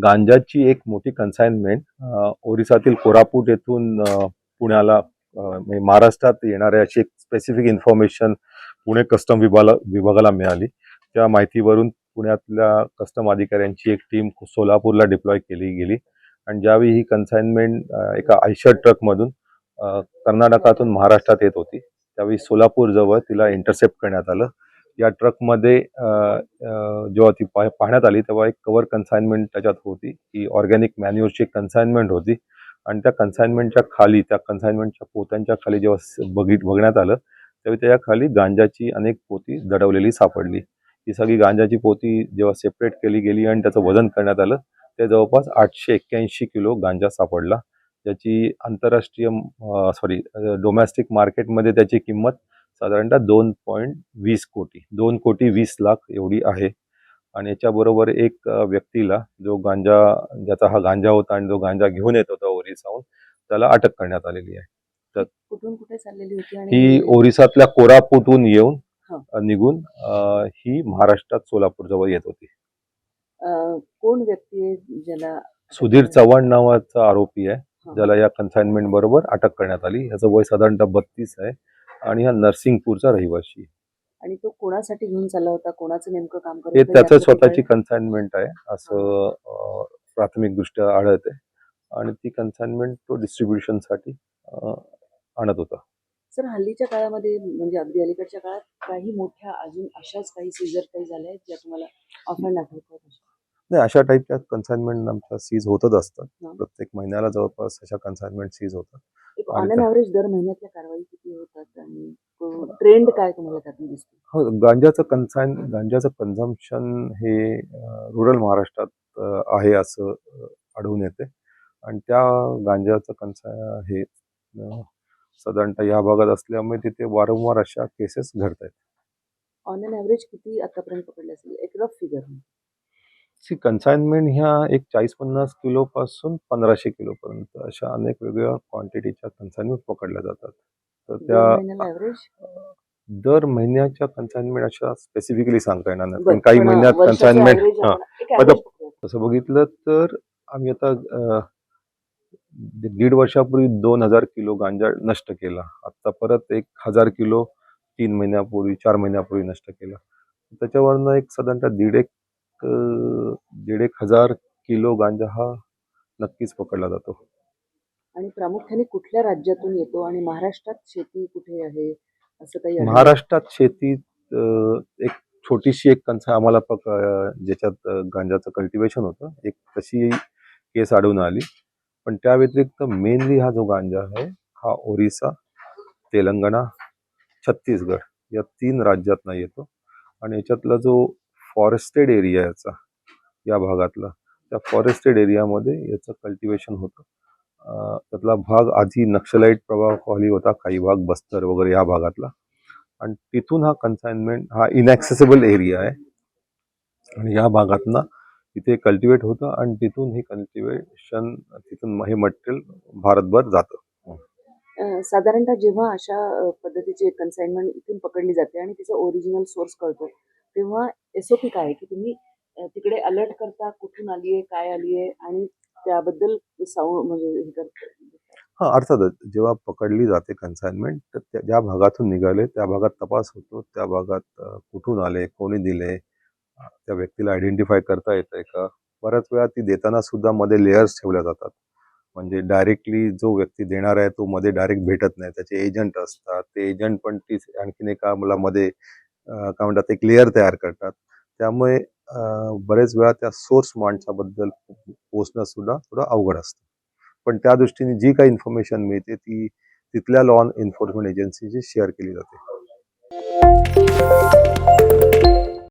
गांजाची एक मोठी कन्साइनमेंट ओरिसातील कोरापूट येथून पुण्याला म्हणजे महाराष्ट्रात येणाऱ्या अशी एक स्पेसिफिक इन्फॉर्मेशन पुणे कस्टम विभागाला मिळाली. त्या माहितीवरून पुण्यातल्या कस्टम अधिकाऱ्यांची एक टीम सोलापूरला डिप्लॉय केली गेली आणि ज्यावेळी ही कन्साइनमेंट एका आयशर ट्रकमधून कर्नाटकातून महाराष्ट्रात येत होती त्यावेळी सोलापूर जवळ तिला इंटरसेप्ट करण्यात आलं. या ट्रकमध्ये जेव्हा ती पाहण्यात आली तेव्हा एक कव्हर कन्साइनमेंट त्याच्यात होती. ही ऑर्गॅनिक मॅन्युअरची कन्साइनमेंट होती आणि त्या कन्साइनमेंटच्या खाली त्या कन्साइनमेंटच्या पोत्यांच्या खाली जेव्हा बघण्यात आलं त्यावेळी त्याच्या खाली गांजाची अनेक पोती दडवलेली सापडली. ही सगळी गांजाची पोती जेव्हा सेपरेट केली गेली आणि त्याचं वजन करण्यात आलं ते जवळपास 881 किलो गांजा सापडला. त्याची आंतरराष्ट्रीय डोमेस्टिक मार्केटमध्ये त्याची किंमत साधारणतः 2.20 कोटी 2,20,00,000 एवढी आहे. आणि याच्याबरोबर एक व्यक्तीला ज्याचा हा गांजा होता आणि जो गांजा घेऊन येत होता ओरिसाहून त्याला अटक करण्यात आलेली आहे. तर कुठून कुठे चाललेली होती ही ओरिसातल्या कोरापूटहून येऊन निघून ही महाराष्ट्रात सोलापूर जवळ येत होती. कोण व्यक्ती आहे ज्याला सुधीर चव्हाण नावाचा आरोपी आहे ज्याला या कन्साइनमेंट बरोबर अटक करण्यात आली. याचं वय साधारणतः 32 आहे आणि हा नरसिंगपूरचा रहिवासी. आणि तो कोणासाठी घेऊन चालला होता, कोणाचं नेमकं काम करत हे त्याचं स्वतःची कन्साइनमेंट आहे असं प्राथमिक दृष्ट्या आढळते आणि ती कन्साइनमेंट तो डिस्ट्रीब्युशनसाठी आणत होता. सर, हल्लीच्या काळामध्ये म्हणजे अगदी अलीकडच्या काळात काही मोठ्या अजून अशाच काही सीजर काही झाल्या आहेत ज्या तुम्हाला ऑफर आठवतात? नाही, अशा टाईपच्या कन्साइनमेंट आमच्या सीज होतच असतात. प्रत्येक महिन्याला जवळपास अशा कन्साइनमेंट सीज होतात. ऑन एन ॲव्हरेज दर महिन्यातल्या कारवाई किती होतात आणि ट्रेंड काय तुम्हाला त्यातून दिसतो? हो, गांजाचं कन्झम्पशन हे रुरल महाराष्ट्रात आहे असं आढळून येते आणि त्या गांजाचं हे साधारणतः या भागात असल्यामुळे तिथे वारंवार अशा केसेस घडत आहेत. ऑन एन ॲव्हरेज किती आतापर्यंत पकडले असेल, एक रफ फिगर? कन्साइनमेंट ह्या एक 40-50 किलो पासून 1500 किलो पर्यंत अशा अनेक वेगवेगळ्या क्वांटिटीच्या कन्साइनमेंट पकडल्या जातात. तर त्या दर महिन्याच्या कन्साइनमेंट अशा स्पेसिफिकली सांगता येणार नाही, पण काही महिन्यात कन्साइनमेंट तसं बघितलं तर आम्ही आता 1.5 वर्षापूर्वी 2000 किलो गांजा नष्ट केला. आता परत 1000 किलो 3 महिन्यापूर्वी 4 महिन्यापूर्वी नष्ट केला. त्याच्यावरनं एक साधारणतः 1,500 किलो गांजा हा नक्कीच पकडला जातो. आणि प्रामुख्याने कुठल्या राज्यातून येतो आणि महाराष्ट्रात शेती कुठे आहे असं काही? महाराष्ट्रात शेतीत एक छोटीशी एक आम्हाला ज्याच्यात गांजाचं कल्टिवेशन होतं एक तशी केस आढळून आली. पण त्या व्यतिरिक्त मेनली हा जो गांजा आहे हा ओरिसा, तेलंगणा, छत्तीसगड या 3 राज्यातनं येतो आणि याच्यातला जो फॉरेस्टेड एरिया याचा या भागातला त्या फॉरेस्टेड एरियामध्ये याचं कल्टिवेशन होतं. त्यातला भाग आधी नक्षलाईट प्रभावाखाली होता, काही भाग बस्तर वगैरे या भागातला आणि तिथून हा कन्साइनमेंट हा इनॲक्सेसिबल एरिया आहे आणि या भागातनं इथे कल्टिवेट होतं आणि तिथून हे कल्टिवेशन तिथून हे मटेरियल भारतभर जातं. साधारणतः जेव्हा अशा पद्धतीची कन्साइनमेंट इथून पकडली जाते आणि तिचा ओरिजिनल सोर्स कळतो तेव्हा SOP काय आहे की तुम्ही तिकडे अलर्ट करता कुठून आली आहे, काय आली आहे आणि त्याबद्दल म्हणजे हे करता? हां, अर्थातच जेव्हा पकडली जाते कन्साइनमेंट तर ज्या भागातून निघाले त्या भागात तपास होतो. त्या भागात कुठून आले, कोणी दिले, त्या व्यक्तीला आयडेंटिफाय करता येतंय का. बऱ्याच वेळा ती देताना सुद्धा मध्ये लेयर्स ठेवल्या जातात. म्हणजे डायरेक्टली जो व्यक्ती देणार आहे तो मध्ये डायरेक्ट भेटत नाही, त्याचे एजंट असतात. ते एजंट पण ती आणखीन एका मध्ये काय म्हणतात एक लेअर तयार करतात. त्यामुळे बरेच वेळा त्या सोर्स माणसाबद्दल पोहोचणं सुद्धा थोडं अवघड असतं. पण त्या दृष्टीने जी काही इन्फॉर्मेशन मिळते ती तिथल्या लॉ एन्फोर्समेंट एजन्सीशी शेअर केली जाते.